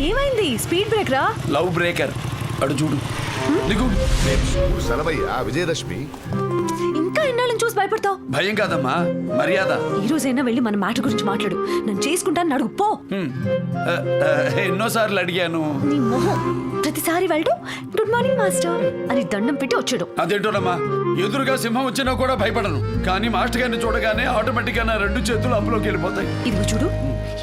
ఏమైంది? Speed break రా. Love breaker అడు చూడు. సెలవయ్యా విజయదశమి. ఇంకా ఎన్నాళ్ళని చూసి భయపడతావు? భయం కాదమ్మా, మర్యాద. ఈ రోజైనా వెళ్ళి మన మ్యాటర్ గురించి మాట్లాడు. నన్ను చేసుకుంటాను అడుగు పో. ఎన్నోసార్లు అడిగాను. నీ మొహం. ప్రతిసారి వెళ్తూ గుడ్ మార్నింగ్ మాస్టర్ అని దండం పెట్టి వచ్చాడు. అదేంటోనమ్మా, ఎదురుగా సింహం వచ్చినా కూడా భయపడను. కానీ మాస్టర్ గారిని చూడగానే ఆటోమేటిక్ గా నా 2 చేతులు అప్పులోకి వెళ్ళిపోతాయి. ఇదిగో చూడు,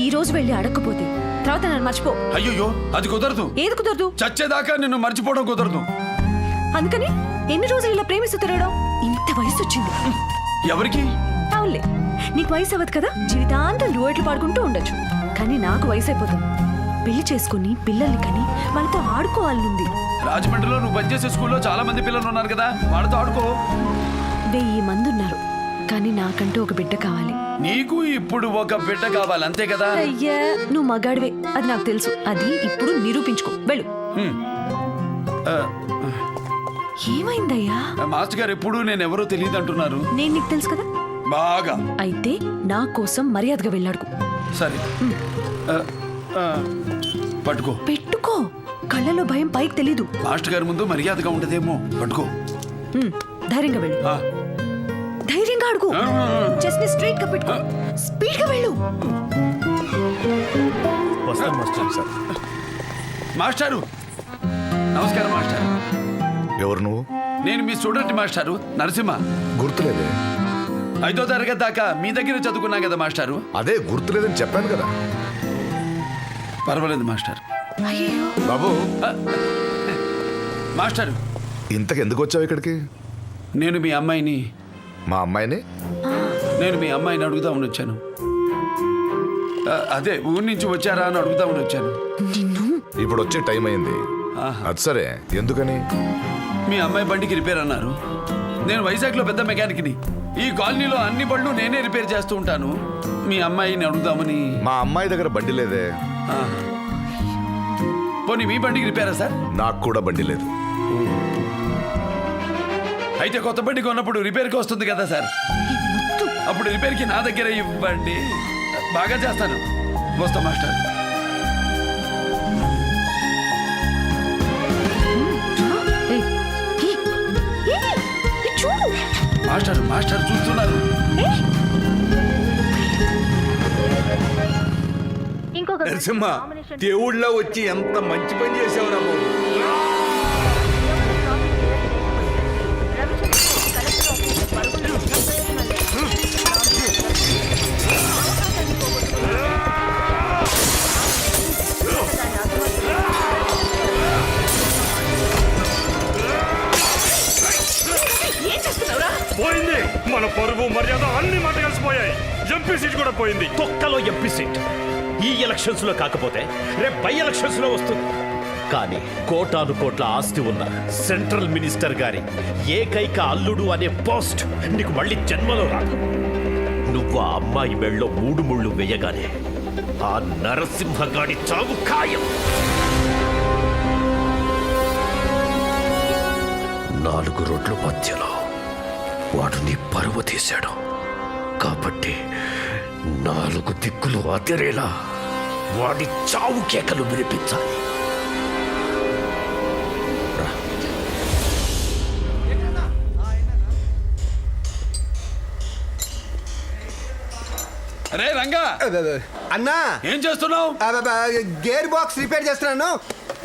ఈ రోజు వెళ్ళి అడగకపోతే తర్వాత నన్ను మర్చిపో. అయ్యో అది కుదరదు. ఏది కుదరదు? చచ్చేదాకా నిన్ను మర్చిపోవడం కుదరదు. అందుకని ఎన్ని రోజులు ఇలా ప్రేమిస్తూ తిరగడం? ఇంత వయసు వచ్చింది. ఎవరికి? అవునులే, నీకు వయసు అవ్వదు కదా, జీవితాంతం డ్యూయెట్లు పాడుకుంటూ ఉండొచ్చు. కానీ నాకు వయసు అయిపోతుంది. పెళ్లి చేసుకుని పిల్లల్ని కని వాళ్ళతో ఆడుకోవాలనుంది. రాజమండ్రిలో నువ్వు పనిచేసే స్కూల్లో చాలా మంది పిల్లలు ఉన్నారు కదా, వాళ్ళతో ఆడుకో. 1000 మంది ఉన్నారు, కానీ నాకంటూ ఒక బిడ్డ కావాలి. నీకు ఇప్పుడు ఒక బిడ్డ కావాలి, అంతే కదా? అయ్యా, నువ్వు మగాడివే, అది నాకు తెలుసు. అది ఇప్పుడు నిరూపించుకో. వెళ్ళు. ఏమైందయ్యా? మాస్టర్ గారు ఎప్పుడు నేను ఎవరో తెలియదు అంటున్నారు. నేను నీకు తెలుసు కదా బాగా. అయితే నా కోసం మర్యాదగా వెళ్ళాడుకో. సరే, పట్టుకో. పెట్టుకో. కళ్ళలో భయం పైకి తెలీదు. మాస్టర్ గారి ముందు మర్యాదగా ఉండదేమో. పట్టుకో. ధైర్యంగా వెళ్ళు. ధైర్యంగా అడుగు. చెస్ట్ ని స్ట్రైట్ గా పెట్టుకో. స్పీడ్ గా వెళ్ళు. మాస్టారు నమస్కారం. మాస్టర్ ఎవరు నువ్వు? నేను మీ స్టూడెంట్ మాస్టారు, నరసింహ. గుర్తులేదే. 5వ తరగతి దాకా మీ దగ్గర చదువుకున్నా కదా మాస్టారు. అదే గుర్తులేదని చెప్పాను కదా. పర్వాలేదు మాస్టర్. అయ్యో బాబు, మాస్టారు ఇంతకు ఎందుకు వచ్చావు ఇక్కడికి? నేను మీ అమ్మాయిని అడుగుదామని వచ్చాను. అదే ఊరి నుంచి వచ్చారా అని అడుగుదామని వచ్చాను. ఇప్పుడు వచ్చే టైం అయింది. అది సరే, ఎందుకని? మీ అమ్మాయి బండికి రిపేర్ అన్నారు. నేను వైజాగ్లో పెద్ద మెకానిక్ని. ఈ కాలనీలో అన్ని బండ్లు నేనే రిపేర్ చేస్తూ ఉంటాను. మీ అమ్మాయిని అడుగుదామని. మా అమ్మాయి దగ్గర బండి లేదే. పోనీ మీ బండికి రిపేరా సార్? నాకు కూడా బండి లేదు. అయితే కొత్త బండి కొన్నప్పుడు రిపేర్కి వస్తుంది కదా సార్, అప్పుడు రిపేర్కి నా దగ్గర ఇవ్వండి. బాగా చేస్తాను. వస్తా మాస్టర్. మాస్టర్ చూస్తున్నారు. నరసింహ, దేవుళ్ళ వచ్చి ఎంత మంచి పని చేసావురా బాబు. పోయింది మన పరువు మర్యాద అన్ని మాట కలిసిపోయాయి. ఎంపీ సీట్ కూడా పోయింది. తొక్కలో ఎంపీ సీట్ ఈ ఎలక్షన్స్ లో కాకపోతే రేపు బై ఎలక్షన్స్ లో వస్తుంది. కానీ కోటాను కోట్ల ఆస్తి ఉన్న సెంట్రల్ మినిస్టర్ గారి ఏకైక అల్లుడు అనే పోస్ట్ నీకు మళ్ళీ జన్మలో రాదు. నువ్వు ఆ అమ్మాయి మెళ్ళలో 3 ముళ్ళు వేయగానే ఆ నరసింహగాడి చావు ఖాయం. 4 రోడ్ల మధ్యలో వాడు నీ పరువు తీశాడు. కాబట్టి 4 దిక్కులు అదిరేలా వాడి చావు కేకలు వినిపించాలి. అరే రంగా, అన్నా ఏం చేస్తున్నావు? గేర్ బాక్స్ రిపేర్ చేస్తున్నాను.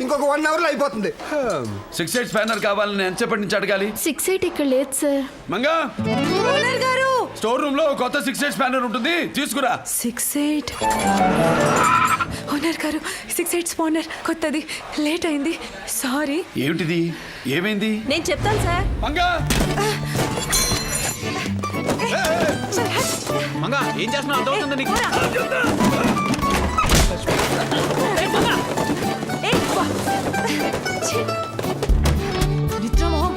ఇంకొక 1 అవర్ లో అయిపోతుంది. 6/8 స్పానర్ కావాలని ఎంతసేపటి నుంచి అడగాలి? 6/8 ఇక్కడ లేదు సార్. మంగా, ఓనర్ గారు, స్టోర్ రూమ్ లో కొత్త 6/8 స్పానర్ ఉంటుంది, తీసుకురా. 6/8 ఓనర్ గారు, 6/8 స్పానర్ కొత్తది, లేట్ అయింది. సారీ. ఏమిటిది? ఏమైంది? నేను చెప్తాను సార్. మంగా, మంగా ఏం చేస్తున్నావు? అర్థమవుతుందా నీకు? నిద్రమోహం.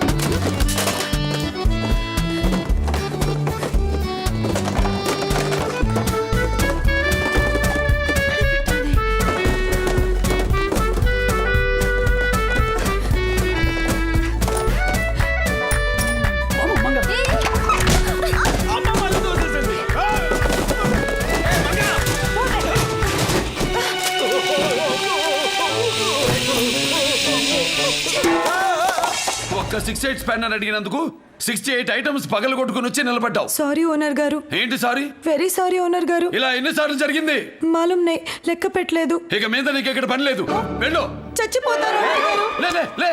ఒక్క 6-8 స్పానర్ అడిగినందుకు 68 ఐటమ్స్ పగల కొట్టుకుని వచ్చి నిలబడ్డావు. సారీ ఓనర్ గారు, ఏంటి సారీ? వెరీ సారీ ఓనర్ గారు. ఇలా ఎన్నిసార్లు జరిగింది? మాలూం నై, లెక్క పెట్టలేదు. ఇక మీద నీకు ఇక్కడ పని లేదు, వెళ్ళు. చచ్చిపోతారు ఓనర్ గారు. లే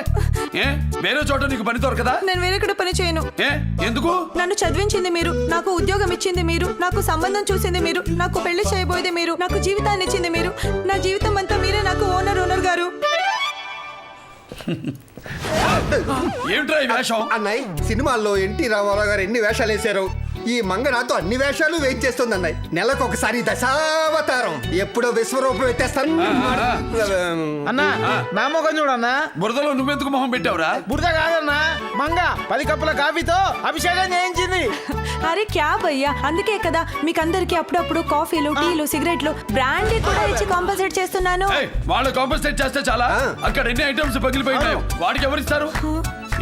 ఏ వేరే చోట నీకు పని దొరకదా? నేను వేరే పని చేయను. ఏ ఎందుకు? నన్ను చదివించింది మీరు, నాకు ఉద్యోగం ఇచ్చింది మీరు, నాకు సంబంధం చూసింది మీరు, నాకు పెళ్లి చేయబోయేది మీరు, నాకు జీవితాన్ని ఇచ్చింది మీరు. నా జీవితం అంతా మీరే నాకు ఓనర్ గారు. ఏమిట్రా ఈ వేషం? అన్నయ్య సినిమాల్లో ఎన్టీ రామారావు గారు ఎన్ని వేషాలు వేశారు, ఈ మంగ నాతో అన్ని వేషాలు వెయిట్ చేస్తుంది అన్నయ్య. నెలకు ఒకసారి దశావతారం, ఎప్పుడో విశ్వరూపం ఎత్తేస్తాను. అన్నా నా మొఖం చూడన్నా. బురదలో నువ్వెందుకు మొహం పెట్టావురా? బురద కాదన్నా, మంగ 10 కప్పుల కాఫీతో అభిషేకం చేయించింది. అరే క్యా భయ్యా, అందుకే కదా మీకందరికి అప్పుడప్పుడు కాఫీలు, టీలు, సిగరెట్లు, బ్రాండీ కూడా ఇచ్చి కాంపన్సేట్ చేస్తున్నాను. ఏయ్, వాళ్ళు కాంపన్సేట్ చేస్తే చాలా. అక్కడ ఎన్ని ఐటమ్స్ పగిలిపోయినాయో వాడికి ఎవరిస్తారు?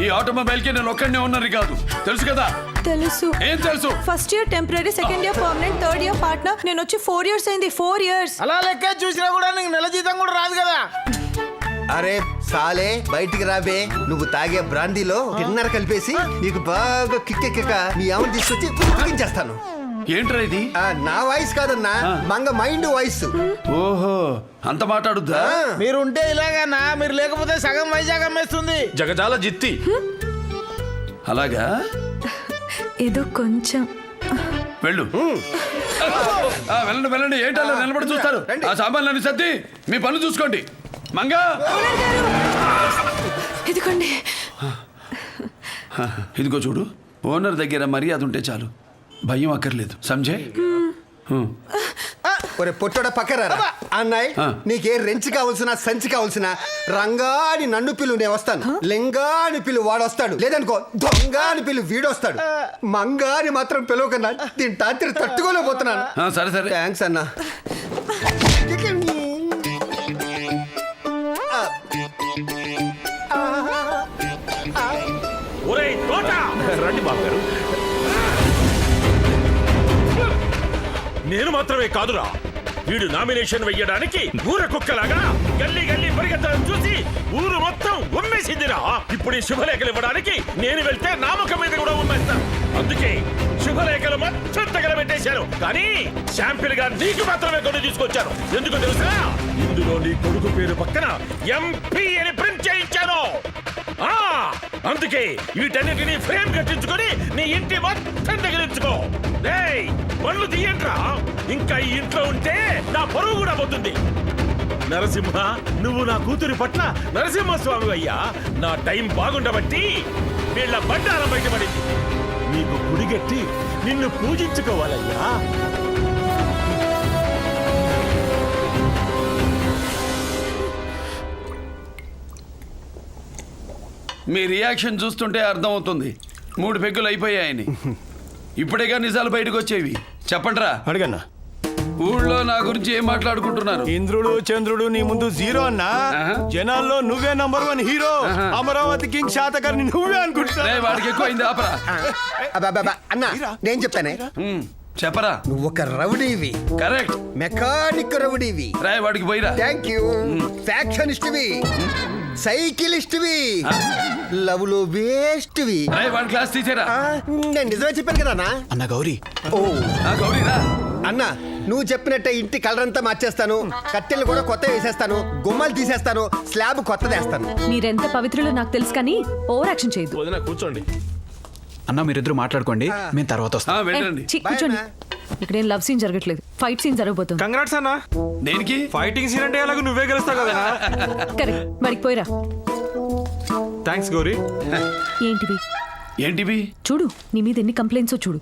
ఈ ఆటోమొబైల్ కి నేను ఒక్కడనే ఉన్నది కాదు, తెలుసు కదా? తెలుసు. ఏం తెలుసు? First year temporary, second year permanent, third year partner. నేను వచ్చి 4 years అయింది. 4 years. అలా లెక్క చూసినా కూడా నీకు నెల జీతం కూడా రాదు కదా. అరే సాలే బయటికి రాబే, నువ్వు తాగే బ్రాందీలో డిన్నర్ కలిపేసి నీకు బాగా కిక్కెక్క మీ ఆమెను తీసుకొచ్చి ఉతికించేస్తాను. ఏంట్రా ఇది? నా వాయిస్ కాదన్నా, మంగ మైండ్ వాయిస్. ఓహో, అంత మాట్లాడుద్దా? మీరు ఉంటే ఇలాగన్నా, మీరు లేకపోతే సగం వైజాగ్ అమ్మేస్తుంది. జగజాల జిత్తి. అలాగా? ఏదో కొంచెం. వెళ్ళు. వెళ్ళండి. ఏంటలా నిలబడి చూస్తారు? ఆ సామాన్లన్నీ సర్ది మీ పనులు చూసుకోండి. మంగా, ఇదిగోండి. ఇదిగో చూడు, ఓనర్ దగ్గర మర్యాద ఉంటే చాలు, భయం అక్కర్లేదు. సంజయ్, ఒరే పొట్టోడ పక్కరా అన్నయ్య. నీకే రెంచి కావాల్సిన సంచి కావాల్సిన రంగా అని నన్ను పిలు, నేను వస్తాను. లింగా అని పిలు, వాడు వస్తాడు. లేదనుకో దొంగ అని పిలు, వీడొస్తాడు. మంగా అని మాత్రం పిలవకన్నా, దీని తాత్రి తట్టుకోలేకపోతున్నాను. సరే థ్యాంక్స్ అన్నా. ఒరేయ్ తోట, రండి బాబు గారు. నేను మాత్రమే కాదురా, వీడు నామినేషన్ వెయ్యడానికి ఊర కుక్కలాగా గల్లీ పరిగెత్తడం చూసి ఊరు మొత్తం ఉమ్మేసిందిరా. ఇప్పుడు ఈ శుభలేఖలు ఇవ్వడానికి నేను వెళ్తే నామకం మీద కూడా ఉమ్మేస్తా. అందుకే శుభలేఖలు మొత్తం తగలబెట్టేశాను. కానీ శాంపిల్ గా నీకు మాత్రమే కొన్ని తీసుకొచ్చాను. ఎందుకు తెలుసా? ఇందులో నీ కొడుకు పేరు పక్కన ఎంపీ అని ప్రింట్ చేయించాను. అందుకే వీటన్నిటిని ఫ్రేమ్ కట్టించుకొని నీ ఇంటి మొత్తం తగిలించుకో. పనులు తీయంట్రా, ఇంకా ఈ ఇంట్లో ఉంటే నా పరువు కూడా పోతుంది. నరసింహ, నువ్వు నా కూతురి పట్ల నరసింహస్వామి అయ్యా. నా టైం బాగుండబట్టి వీళ్ళ బండారం బయటపడింది. నీకు గుడిగట్టి నిన్ను పూజించుకోవాలయ్యా. మీ రియాక్షన్ చూస్తుంటే అర్థమవుతుంది 3 పెగ్గులు అయిపోయాయని. ఇప్పుడేగా నిజాలు బయటకు వచ్చేవి. చెప్పండిరా. అడగన్నా. ఊళ్ళో నా గురించి ఏం మాట్లాడుకుంటున్నారు? ఇంద్రుడు చంద్రుడు నీ ముందు జీరో అన్నా. జనాల్లో నువ్వే number 1 hero. Amaravati king Satakarni నువ్వే అనుకుంటున్నా. వాడికి ఎక్కువ అయింది, ఆపరా. అన్నా నేను చెప్తానే, చెప్పరా. నువ్వు ఒక రౌడీవి. కరెక్ట్. మెకానిక్ రౌడీవి. రాయ్ వాడికి పోయిరా. Thank you. ఫ్యాక్షనిస్ట్వి, సైకిలిస్ట్వి, లవ్ లో వేస్ట్వి. రాయ్ వాడి క్లాస్ టీచరా. నేను నిజమే చెప్పాను కదా అన్న. అన్న గౌరీ. ఓ గౌరీరా. అన్న నువ్వు చెప్పినట్టే ఇంటి కలర్ అంతా మార్చేస్తాను, కట్టెలు కూడా కొత్త వేసేస్తాను, గుమ్మాలు తీసేస్తాను, స్లాబ్ కొత్తదేస్తాను. మీరెంత పవిత్రులో నాకు తెలుసు, కానీ ఓవర్ యాక్షన్ చేయదు. వదిన కూర్చోండి. అన్న మీరిద్దరు మాట్లాడుకోండి, మేము తర్వాత వస్తాం. వెళ్ళండి. కూర్చోండి. ఇక్కడ ఏం లవ్ సీన్ జరగట్లేదు, ఫైట్ సీన్ జరగబోతుంది. కంగ్రాట్స్ అన్నా. దేనికి? ఫైటింగ్ సీన్ అంటే ఎలాగో నువ్వే గెలుస్తావు కదా. కరెక్ట్, వాడికి పోయిరా. థ్యాంక్స్ గౌరీ. ఏంటివి? చూడు, నీ మీద ఎన్ని కంప్లైంట్సో చూడు.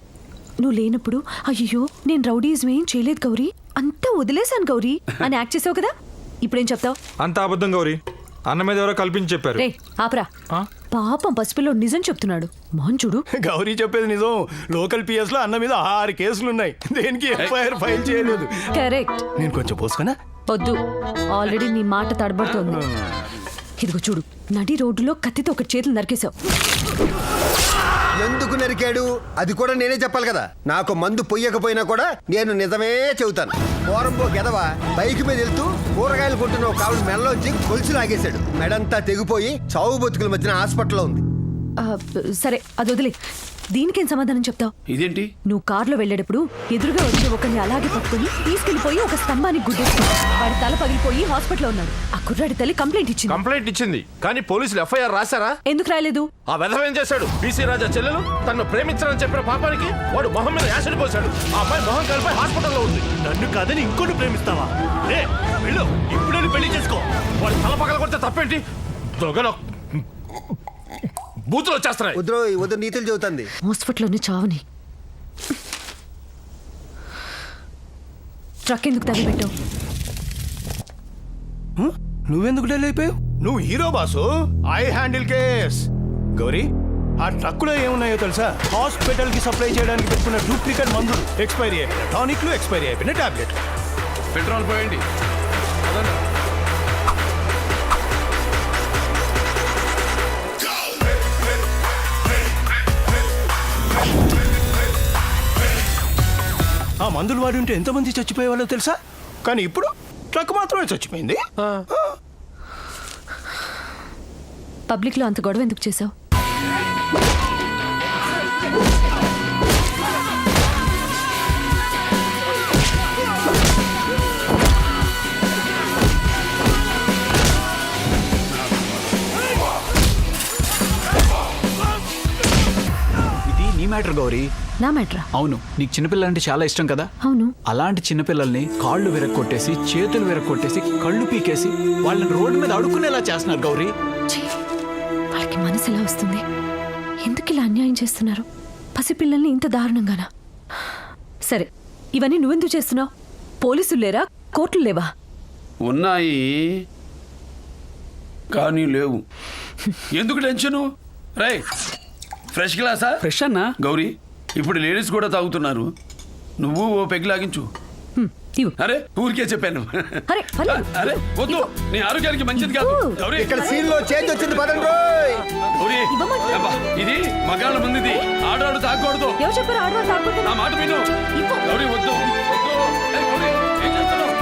నువ్వు లేనప్పుడు అయ్యో నేను రౌడీజం ఏం చేయలేదు గౌరీ, అంతా వదిలేశాను గౌరీ అని యాక్ట్ చేసావు కదా. ఇప్పుడేం చెప్తావు? అంత అబద్ధం గౌరీ, అన్న మీద ఎవరో కల్పించి చెప్పారు. రే ఆపరా, పాపం పసిపిల్లో నిజం చెప్తున్నాడు. మోహన్ చూడు. గౌరీ చెప్పేది నిజం. లోకల్ పిఎస్ లో అన్న మీద 6 కేసులు ఉన్నాయి, దేనికి ఎఫ్ఐఆర్ ఫైల్ చేయలేదు. కరెక్ట్. నేను కొంచెం పోసుకున్నా. వద్దు, ఆల్రెడీ నీ మాట తడబడుతోంది. ఇదిగో చూడు, నడి రోడ్డులో కత్తితో ఒక చేతులు నరికేశావు. ఎందుకు నరికాడు అది కూడా నేనే చెప్పాలి కదా. నాకు మందు పొయ్యకపోయినా కూడా నేను నిజమే చెబుతాను. పోరంబో గెదవ బైక్ మీద వెళ్తూ కూరగాయలు కొంటున్న ఒక ఆవిడ మెడలోంచి గొలుసు లాగేశాడు. మెడంతా తెగిపోయి చావు బతుకుల మధ్యన హాస్పిటల్లో ఉంది. సరే అది వదిలే. దీనికేం సమాధానం చెప్తావు? ఇదేంటి? నువ్వు కారులో వెళ్ళేటప్పుడు ఎదురుగా వచ్చే ఒకరిని అలాగే పట్టుకుని తీసుకెళ్లిపోయి ఒక స్తంభానికి గుద్దేస్తావు. వాడి తల పగిలిపోయి హాస్పిటల్లో ఉన్నాడు. ఆ కుర్రాడి తల్లి కంప్లైంట్ ఇచ్చింది. కంప్లైంట్ ఇచ్చింది కానీ పోలీసులు ఎఫ్ఐఆర్ రాశారా? ఎందుకు రాయలేదు? ఆ వెధవ ఏం చేశాడు? బీసీ రాజా చెల్లెలు తనను ప్రేమించాలని చెప్పిన పాపానికి వాడు మొహం మీద యాసిడ్ పోశాడు. ఆ అమ్మాయి మొహం కలిపి హాస్పిటల్లో ఉంది. నన్ను కాదని ఇంకోటి ప్రేమిస్తావా? ఏ వెళ్ళు, ఇప్పుడే పెళ్లి చేసుకో. వాడు తల పగల కొడితే తప్పేంటి? దొంగలో బూతులు వచ్చేస్తున్నాయి. వద్దు నీతులు చెబుతుంది. హాస్పిటల్లోనే చావుని. ట్రక్ ఎందుకు తగలబెట్టావు? నువ్వెందుకు డెల్ అయిపోయావు? నువ్వు hero boss. I handle case. Gauri, ఆ ట్రక్కులో ఏమున్నాయో తెలుసా? హాస్పిటల్ కి సప్లై చేయడానికి పెట్టుకున్న డూప్లికేట్ మందులు, ఎక్స్పైరీ అయిపోయిన టానిక్లు, ఎక్స్పైరీ అయిపోయిన టాబ్లెట్. పెట్రోల్ పోయండి. ఆ మందులు వాడి ఉంటే ఎంతమంది చచ్చిపోయేవాళ్ళో తెలుసా? కానీ ఇప్పుడు ట్రక్ మాత్రమే చచ్చిపోయింది. పబ్లిక్ లో అంత గొడవ ఎందుకు చేసావు? ఇది నీ మ్యాటర్ గౌరీ. నా మ్యాటరా? అవును, నీకు చిన్నపిల్లలు అంటే చాలా ఇష్టం కదా. అవును. అలాంటి చిన్నపిల్లల్ని కాళ్ళు విరక్కొట్టేసి, చేతులు విరక్కొట్టేసి, కళ్ళు పీకేసి వాళ్ళని రోడ్డు మీద అడుక్కునేలా చేస్తున్నారు గౌరీ. ఛీ, వాళ్ళకి మనసు ఎలా వస్తుంది? ఎందుకు ఇలా అన్యాయం చేస్తున్నారు? పసిపిల్లల్ని ఇంత దారుణంగానా? సరే, ఇవన్నీ నువ్వెందుకు చేస్తున్నావు? పోలీసులు లేరా? కోర్టులు లేవా? ఉన్నాయి కానీ లేవు. ఎందుకు టెన్షను? రై, ఫ్రెష్ గ్లాసా? ఫ్రెష్ అన్నా. గౌరీ, ఇప్పుడు లేడీస్ కూడా తాగుతున్నారు. నువ్వు ఓ పెగ్ లాగించు. ఇవ్వు. అరే ఊరికే చెప్పాను. అరే, పర్లేదు. అరే వద్దు, నీ ఆరోగ్యానికి మంచిది కాదు. ఇవ్వు. గౌరీ, ఇక్కడ సీన్ లో చేంజ్ వచ్చింది పదండి రోయ్. గౌరీ, ఇవ్వమంటే. అబ్బా, ఇది మగాళ్ళ ముందుది. ఆడాడు తాగకూడదు. ఎవరు చెప్పారు ఆడవాళ్ళు తాగకూడదు? నా మాట విను. ఇవ్వు. గౌరీ వద్దు వద్దు. ఏయ్, గౌరీ, ఏం చేస్తున్నావు?